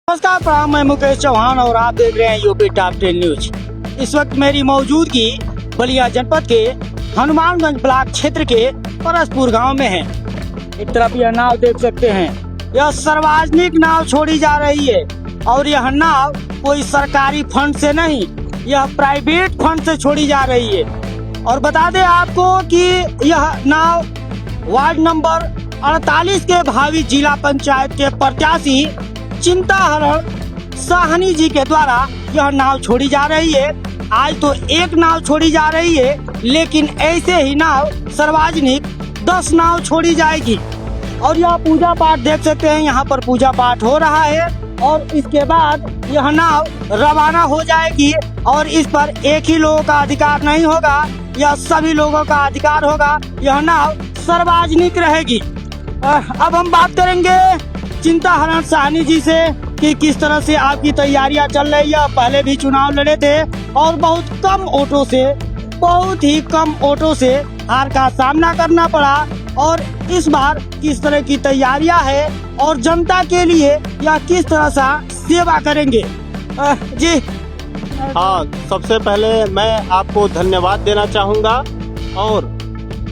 नमस्कार, प्रणाम। मैं मुकेश चौहान और आप देख रहे हैं यूपी टॉप 10 न्यूज। इस वक्त मेरी मौजूदगी बलिया जनपद के हनुमानगंज ब्लॉक क्षेत्र के परसपुर गांव में है। एक तरफ यह नाव देख सकते हैं, यह सार्वजनिक नाव छोड़ी जा रही है और यह नाव कोई सरकारी फंड से नहीं, यह प्राइवेट फंड से छोड़ी जा रही है। और बता दें आपको कि यह नाव वार्ड नंबर 48 के भावी जिला पंचायत के प्रत्याशी चिंताहरण साहनी जी के द्वारा यह नाव छोड़ी जा रही है। आज तो एक नाव छोड़ी जा रही है, लेकिन ऐसे ही नाव सार्वजनिक 10 नाव छोड़ी जाएगी। और यह पूजा पाठ देख सकते हैं, यहाँ पर पूजा पाठ हो रहा है और इसके बाद यह नाव रवाना हो जाएगी। और इस पर एक ही लोगों का अधिकार नहीं होगा, यह सभी लोगों का अधिकार होगा। यह नाव सार्वजनिक रहेगी। अब हम बात करेंगे चिंताहरण साहनी जी से कि किस तरह से आपकी तैयारियां चल रही है। पहले भी चुनाव लड़े थे और बहुत ही कम वोटों से हार का सामना करना पड़ा। और इस बार किस तरह की तैयारियां है और जनता के लिए यह किस तरह से सेवा करेंगे। जी हाँ, सबसे पहले मैं आपको धन्यवाद देना चाहूँगा। और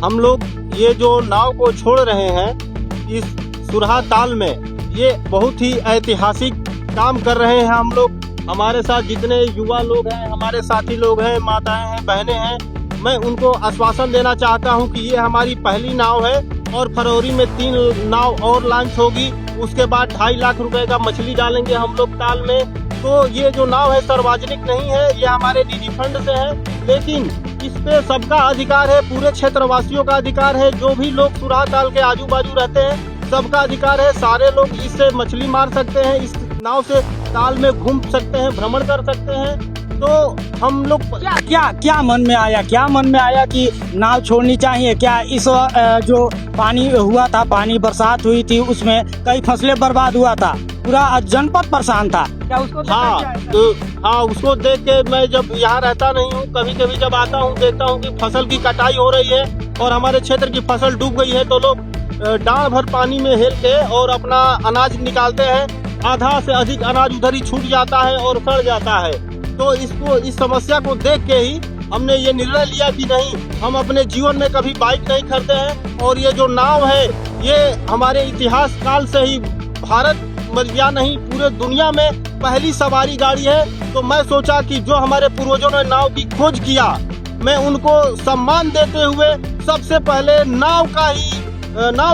हम लोग ये जो नाव को छोड़ रहे हैं इस सुरहा ताल में, ये बहुत ही ऐतिहासिक काम कर रहे हैं हम लोग। हमारे साथ जितने युवा लोग हैं, हमारे साथी लोग हैं, माताएं हैं, बहनें हैं, मैं उनको आश्वासन देना चाहता हूं कि ये हमारी पहली नाव है और फरवरी में 3 नाव और लॉन्च होगी। उसके बाद 2.5 लाख रुपए का मछली डालेंगे हम लोग ताल में। तो ये जो नाव है सार्वजनिक नहीं है, ये हमारे निजी फंड से है, लेकिन इस पे सबका अधिकार है, पूरे क्षेत्रवासियों का अधिकार है। जो भी लोग सुरहा ताल के आजू बाजू रहते हैं सबका अधिकार है। सारे लोग इससे मछली मार सकते हैं, इस नाव से ताल में घूम सकते हैं, भ्रमण कर सकते हैं। तो हम लोग क्या मन में आया कि नाव छोड़नी चाहिए? क्या इस जो पानी हुआ था, पानी बरसात हुई थी, उसमें कई फसलें बर्बाद हुआ था, पूरा जनपद परेशान था, क्या उसको हाँ, उसको देख के मैं जब यहाँ रहता नहीं हूँ, कभी कभी जब आता हूँ देखता हूँ कि फसल की कटाई हो रही है और हमारे क्षेत्र की फसल डूब गई है। तो लोग डांड भर पानी में हेल के और अपना अनाज निकालते हैं। आधा से अधिक अनाज उधर ही छूट जाता है और सड़ जाता है। तो इस समस्या को देख के ही हमने ये निर्णय लिया कि नहीं, हम अपने जीवन में कभी बाइक नहीं खरीदे हैं। और ये जो नाव है ये हमारे इतिहास काल से ही भारत या नहीं पूरे दुनिया में पहली सवारी गाड़ी है। तो मैं सोचा कि जो हमारे पूर्वजों ने नाव की खोज किया, मैं उनको सम्मान देते हुए सबसे पहले नाव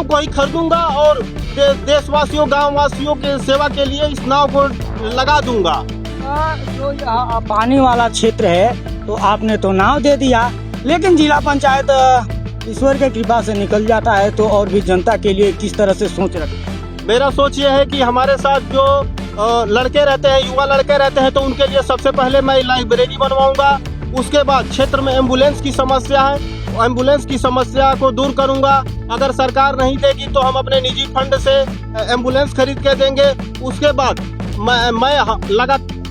को ही खरीदूंगा और देशवासियों, गाँव वासियों के सेवा के लिए इस नाव को लगा दूंगा। जो पानी वाला क्षेत्र है तो आपने तो नाव दे दिया, लेकिन जिला पंचायत ईश्वर के कृपा से निकल जाता है, तो और भी जनता के लिए किस तरह से सोच रखते? मेरा सोच ये है कि हमारे साथ जो लड़के रहते हैं, युवा लड़के रहते हैं, तो उनके लिए सबसे पहले मैं लाइब्रेरी बनवाऊंगा। उसके बाद क्षेत्र में एम्बुलेंस की समस्या है, एम्बुलेंस की समस्या को दूर करूंगा। अगर सरकार नहीं देगी तो हम अपने निजी फंड से एम्बुलेंस खरीद के देंगे। उसके बाद मैं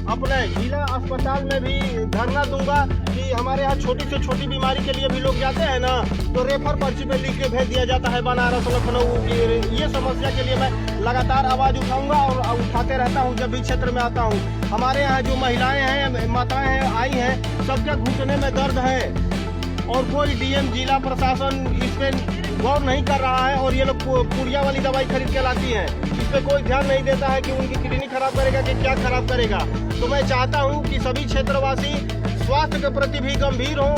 अपने जिला अस्पताल में भी धरना दूंगा कि हमारे यहाँ छोटी से छोटी बीमारी के लिए भी लोग जाते हैं ना, तो रेफर पर्ची पे लिख के भेज दिया जाता है बनारस, लखनऊ। ये समस्या के लिए मैं लगातार आवाज उठाऊंगा और उठाते रहता हूँ जब भी क्षेत्र में आता हूँ। हमारे यहाँ जो महिलाएं हैं, माताएं हैं, आई हैं, सबके घुटने में दर्द है और कोई डीएम, जिला प्रशासन इस पे गौर नहीं कर रहा है। और ये लोग पुड़िया वाली दवाई खरीद के लाती हैं, इस पे कोई ध्यान नहीं देता है कि उनकी किडनी खराब करेगा कि क्या खराब करेगा। तो मैं चाहता हूं कि सभी क्षेत्रवासी स्वास्थ्य के प्रति भी गंभीर हों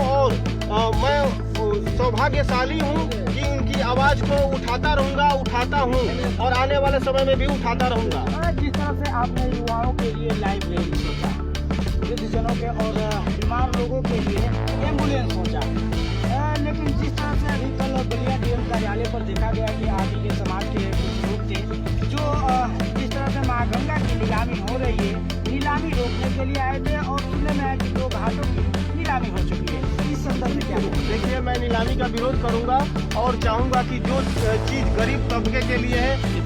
और मैं सौभाग्यशाली हूं कि उनकी आवाज को उठाता हूं और आने वाले समय में भी उठाता रहूंगा। जिस तरह से आपने युवाओं के लिए लाइब्रेरी सोचा, वृद्धजनों के और बीमार लोगों के लिए एम्बुलेंस सोचा, लेकिन जिस तरह से अभी कल बलिया डीएम कार्यालय पर देखा गया कि आगे के समाज के कुछ लोग थे जो जिस तरह से माँ गंगा की नीलामी हो रही है, नीलामी रोकने के लिए आए थे और सुनने में आया कि 2 घाटों की नीलामी हो चुकी है। इस संदर्भ में क्या देखिए, मैं नीलामी का विरोध करूंगा और चाहूंगा कि जो चीज गरीब तबके के लिए है,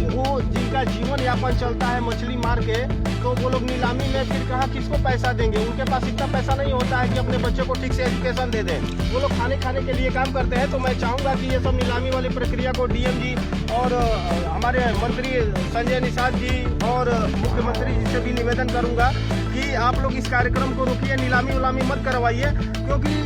वो जिनका जीवन यापन चलता है मछली मार के, तो वो लोग नीलामी में फिर कहाँ किसको पैसा देंगे? उनके पास इतना पैसा नहीं होता है कि अपने बच्चे को ठीक से एजुकेशन दे दें। वो लोग खाने के लिए काम करते हैं। तो मैं चाहूंगा कि ये सब नीलामी वाली प्रक्रिया को डीएम जी और हमारे मंत्री संजय निषाद जी और मुख्यमंत्री जी से भी निवेदन करूंगा कि आप लोग इस कार्यक्रम को रोकिए, नीलामी उलामी मत करवाइए, क्योंकि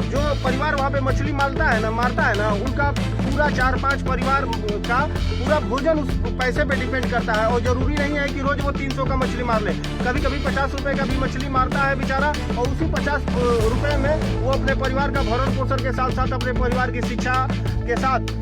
जो परिवार वहाँ पे मछली मारता है ना, उनका पूरा 4-5 परिवार का पूरा भोजन उस पैसे पे डिपेंड करता है। और जरूरी नहीं है कि रोज वो 300 का मछली मार ले, कभी कभी 50 रुपए का भी मछली मारता है बेचारा, और उसी 50 रुपए में वो अपने परिवार का भरण पोषण के साथ साथ अपने परिवार की शिक्षा के साथ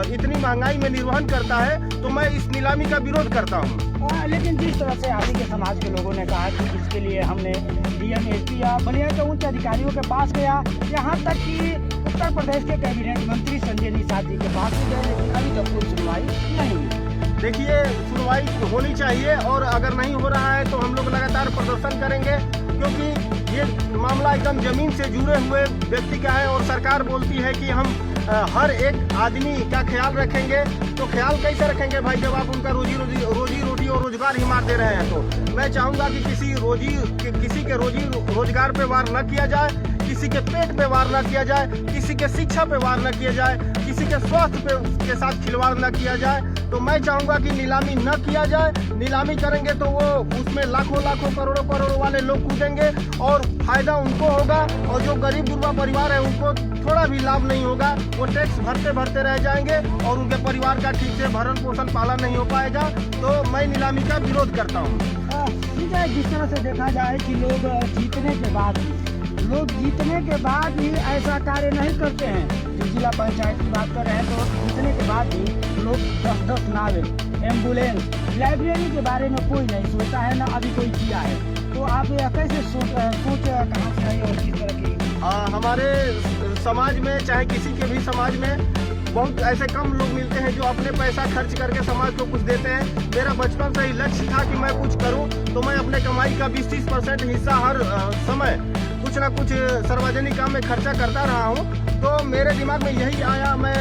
इतनी महंगाई में निर्वहन करता है। तो मैं इस नीलामी का विरोध करता हूँ। लेकिन जिस तरह से आदि के समाज के लोगों ने कहा कि इसके लिए हमने डीएम एसपी या बलिया के उच्च अधिकारियों के पास गया, यहाँ तक कि उत्तर प्रदेश के कैबिनेट मंत्री संजय निषाद जी के पास भी गए, लेकिन अभी तक कोई सुनवाई नहीं हुई। देखिए, सुनवाई होनी चाहिए, और अगर नहीं हो रहा है तो हम लोग लगातार प्रदर्शन करेंगे, क्योंकि ये मामला एकदम जमीन से जुड़े हुए व्यक्ति का है। और सरकार बोलती है कि हम हर एक आदमी का ख्याल रखेंगे। तो ख्याल कैसे रखेंगे भाई, जब आप उनका रोजी रोटी और रोजगार ही मार दे रहे हैं? तो मैं चाहूंगा कि किसी के रोजी रोजगार पे वार न किया जाए, किसी के पेट पे वार न किया जाए, किसी के शिक्षा पे वार न किया जाए, किसी के स्वास्थ्य के साथ खिलवाड़ न किया जाए। तो मैं चाहूंगा कि नीलामी न किया जाए। नीलामी करेंगे तो वो उसमें लाखों करोड़ों वाले लोग कूदेंगे और फायदा उनको होगा, और जो गरीब गुरबा परिवार है उनको थोड़ा भी लाभ नहीं होगा। वो टैक्स भरते रह जाएंगे और उनके परिवार का ठीक से भरण पोषण पालन नहीं हो पाएगा। तो मैं नीलामी का विरोध करता हूँ। जिस तरह से देखा जाए कि लोग जीतने के बाद भी ऐसा कार्य नहीं करते हैं। जो जिला पंचायत की बात कर रहे हैं, तो जीतने के बाद भी लोग 10-10 नावे, एम्बुलेंस, लाइब्रेरी के बारे में कोई नहीं सोचता है, ना अभी कोई किया है। तो आप ये कैसे सोच कहाँ से आई और किस तरह की? हमारे समाज में, चाहे किसी के भी समाज में, बहुत ऐसे कम लोग मिलते हैं जो अपने पैसा खर्च करके समाज को कुछ देते हैं। मेरा बचपन से ही लक्ष्य था कि मैं कुछ करूं, तो मैं अपने कमाई का 20-30% हिस्सा हर समय कुछ ना कुछ सार्वजनिक काम में खर्चा करता रहा हूं। तो मेरे दिमाग में यही आया, मैं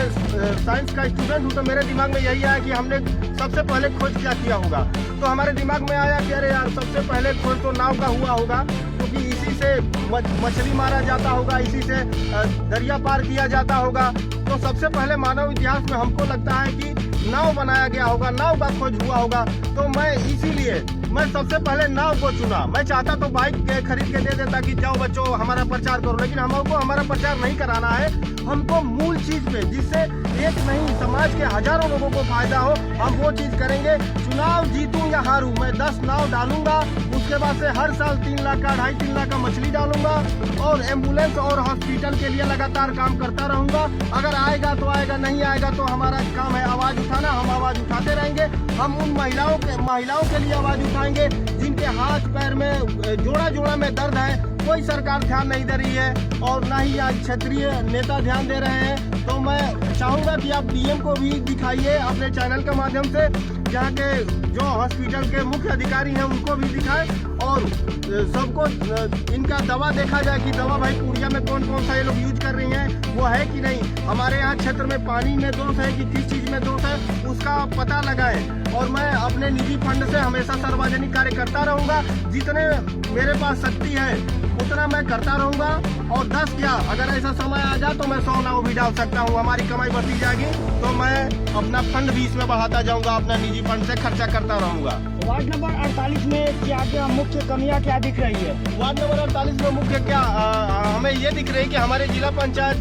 साइंस का स्टूडेंट हूं, तो मेरे दिमाग में यही आया कि हमने सबसे पहले खोज क्या किया होगा। तो हमारे दिमाग में आया कि अरे यार, सबसे पहले खोज तो नाव का हुआ होगा, क्योंकि इसी से मछली मारा जाता होगा, इसी से दरिया पार किया जाता होगा। तो सबसे पहले मानव इतिहास में हमको लगता है कि नाव बनाया गया होगा, नाव का खोज हुआ होगा। तो मैं इसीलिए मैं सबसे पहले नाव को चुना। मैं चाहता तो बाइक खरीद के दे देता कि जाओ बच्चों हमारा प्रचार करो, लेकिन हमको हमारा प्रचार नहीं कराना है। हमको मूल चीज पे, जिससे एक नहीं समाज के हजारों लोगों को फायदा हो, हम वो चीज करेंगे। चुनाव जीतूं या हारूं, मैं 10 नाव डालूंगा। उसके बाद से हर साल 3 लाख का 2.5-3 लाख का मछली डालूंगा, और एम्बुलेंस और हॉस्पिटल के लिए लगातार काम करता रहूंगा। अगर आएगा तो आएगा, नहीं आएगा तो हमारा काम है आवाज उठाना। हम आवाज उठाते रहेंगे। हम उन महिलाओं के लिए आवाज उठाएंगे जिनके हाथ पैर में जोड़ा में दर्द है। कोई सरकार ध्यान नहीं दे रही है, और ना ही आज क्षेत्रीय नेता ध्यान दे रहे हैं। तो मैं चाहूंगा कि आप डीएम को भी दिखाइए अपने चैनल के माध्यम से, जहाँ के जो हॉस्पिटल के मुख्य अधिकारी हैं उनको भी दिखाएं, और सबको इनका दवा देखा जाए कि दवा भाई पूर्णिया में कौन कौन सा ये लोग यूज कर रही हैं, वो है कि नहीं। हमारे यहाँ क्षेत्र में पानी में दोष है कि किस चीज में दोष है, उसका पता लगाएं। और मैं अपने निजी फंड से हमेशा सार्वजनिक कार्य करता रहूंगा। जितने मेरे पास शक्ति है उतना मैं करता रहूंगा, और 10 क्या, अगर ऐसा समय आ जाए तो मैं 100 नाव भी डाल सकता हूँ। हमारी कमाई बढ़ती जाएगी, तो मैं अपना फंड भी इसमें बढ़ाता जाऊंगा, अपना निजी फंड से खर्चा करता रहूंगा। वार्ड नंबर 48 में क्या मुख्य कमियां क्या दिख रही है? वार्ड नंबर 48 में मुख्य क्या हमें ये दिख रही है कि हमारे जिला पंचायत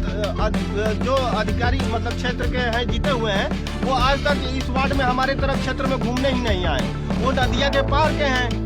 जो अधिकारी मतलब क्षेत्र के हैं जीते हुए हैं, वो आज तक इस वार्ड में हमारे तरफ क्षेत्र में घूमने ही नहीं आए। वो नदिया के पार के हैं,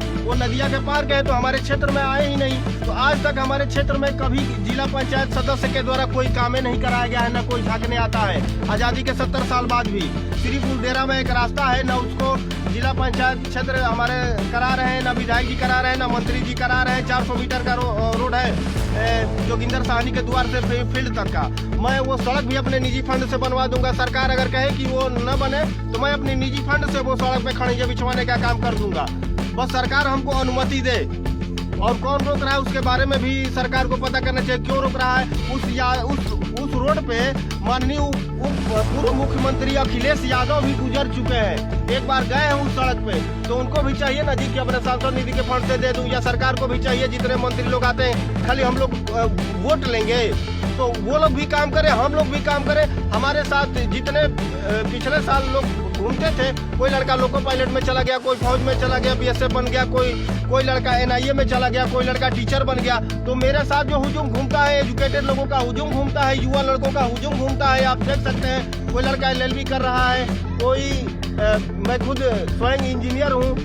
तो हमारे क्षेत्र में आए ही नहीं। तो आज तक हमारे क्षेत्र में कभी जिला पंचायत सदस्य के द्वारा कोई कामें नहीं कराया गया है, न कोई झांकने आता है। आजादी के 70 साल बाद भी श्री फुलदेरा में एक रास्ता है, न उसको जिला पंचायत क्षेत्र हमारे करा रहे हैं, न विधायक जी करा रहे हैं, न मंत्री जी करा रहे हैं। 400 मीटर का रोड है जोगिंदर साहनी के द्वार से फील्ड तक का। मैं वो सड़क भी अपने निजी फंड से बनवा दूंगा। सरकार अगर कहे कि वो न बने तो मैं अपने निजी फंड से वो सड़क पे खड़िया बिछवाने का काम कर दूंगा। बस सरकार हमको अनुमति दे। और कौन रोक रहा है उसके बारे में भी सरकार को पता करना चाहिए, क्यों रोक रहा है। उस रोड पे माननीय पूर्व मुख्यमंत्री अखिलेश यादव भी गुजर चुके हैं, एक बार गए हैं उस सड़क पे, तो उनको भी चाहिए ना जी कि अपने सांसद निधि के फंड से दे दूं, या सरकार को भी चाहिए जितने मंत्री लोग आते हैं खाली हम लोग वोट लेंगे, तो वो लोग भी काम करें, हम लोग भी काम करें। हमारे साथ जितने पिछले साल लोग घूमते थे, कोई लड़का लोको पायलट में चला गया, कोई फौज में चला गया, बीएसएफ बन गया, कोई लड़का एनआईए में चला गया, कोई लड़का टीचर बन गया, तो मेरे साथ जो हुजूम घूमता है, एजुकेटेड लोगों का हुजूम घूमता है, युवा लड़कों का हुजूम घूमता है, आप देख सकते हैं। कोई लड़का एलएलबी कर रहा है, मैं खुद स्वयं इंजीनियर हूँ,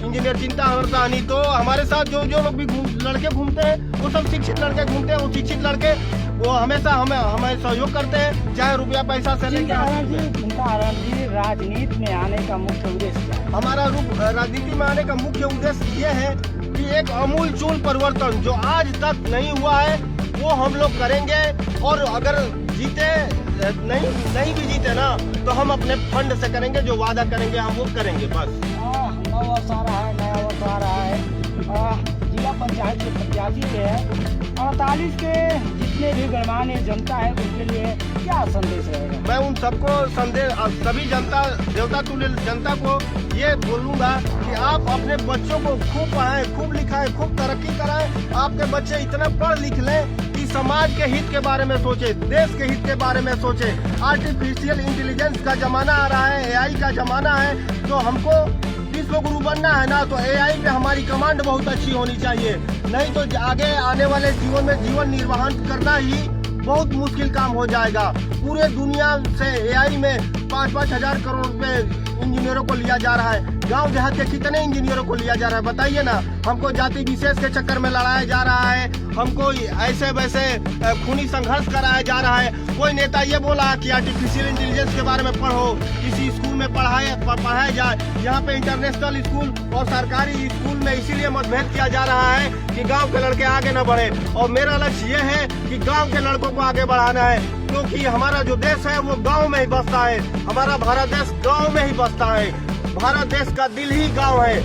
इंजीनियर चिंता हर साहनी। तो हमारे साथ जो लोग भी लड़के घूमते हैं वो सब शिक्षित लड़के घूमते हैं, वो शिक्षित लड़के वो हमेशा हमें सहयोग करते हैं, चाहे रुपया पैसा से लेकर। राजनीति में आने का मुख्य उद्देश्य क्या है? हमारा राजनीति में आने का मुख्य उद्देश्य ये है कि एक अमूलचूल परिवर्तन जो आज तक नहीं हुआ है वो हम लोग करेंगे, और अगर जीते नहीं भी जीते ना तो हम अपने फंड से करेंगे, जो वादा करेंगे हम वो करेंगे बस। नया वर्ष आ रहा है, जिला पंचायत के प्रत्याशी जो है 48 के जितने भी गणमान्य जनता है उनके लिए क्या संदेश रहेगा? मैं उन सबको सभी जनता देवता तुल्य जनता को ये बोलूंगा कि आप अपने बच्चों को खूब पढ़ाएं, खूब लिखाएं, खूब तरक्की कराएं। आपके बच्चे इतना पढ़ लिख लें कि समाज के हित के बारे में सोचे, देश के हित के बारे में सोचे। आर्टिफिशियल इंटेलिजेंस का जमाना आ रहा है, एआई का जमाना है, तो हमको विश्व गुरु बनना है ना, तो एआई पे हमारी कमांड बहुत अच्छी होनी चाहिए, नहीं तो आगे आने वाले जीवन में जीवन निर्वाह करना ही बहुत मुश्किल काम हो जाएगा। पूरे दुनिया से एआई में 5-5 हजार करोड़ रुपए इंजीनियरों को लिया जा रहा है, गांव देहात के कितने इंजीनियरों को लिया जा रहा है बताइए ना। हमको जाति विशेष के चक्कर में लड़ाया जा रहा है, हमको ऐसे वैसे खूनी संघर्ष कराया जा रहा है। कोई नेता ये बोला कि आर्टिफिशियल इंटेलिजेंस के बारे में पढ़ो, किसी स्कूल में पढ़ाया जाए। यहाँ पे इंटरनेशनल स्कूल और सरकारी स्कूल में इसीलिए मतभेद किया जा रहा है कि गांव के लड़के आगे न बढ़े, और मेरा लक्ष्य ये है कि गांव के लड़कों को आगे बढ़ाना है, क्योंकि हमारा जो देश है वो गांव में ही बसता है, हमारा भारत देश गांव में ही बसता है, भारत देश का दिल ही गांव है।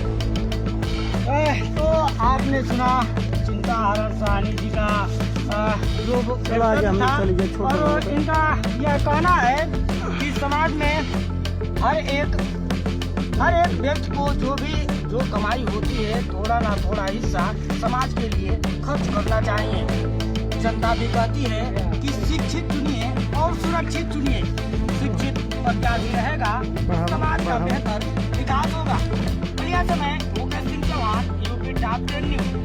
तो आपने सुना चिंता हरण साहनी जी का जो वक्तव्य था, और इनका यह कहना है कि समाज में हर एक व्यक्ति को जो कमाई होती है थोड़ा ना थोड़ा हिस्सा समाज के लिए खर्च करना चाहिए। जनता भी कहती है कि शिक्षित चुनिए और सुरक्षित चुनिए, शिक्षित प्रत्याशी रहेगा समाज का बेहतर विकास होगा। बढ़िया समय Mukesh Singh Chauhan, UP top 10 news.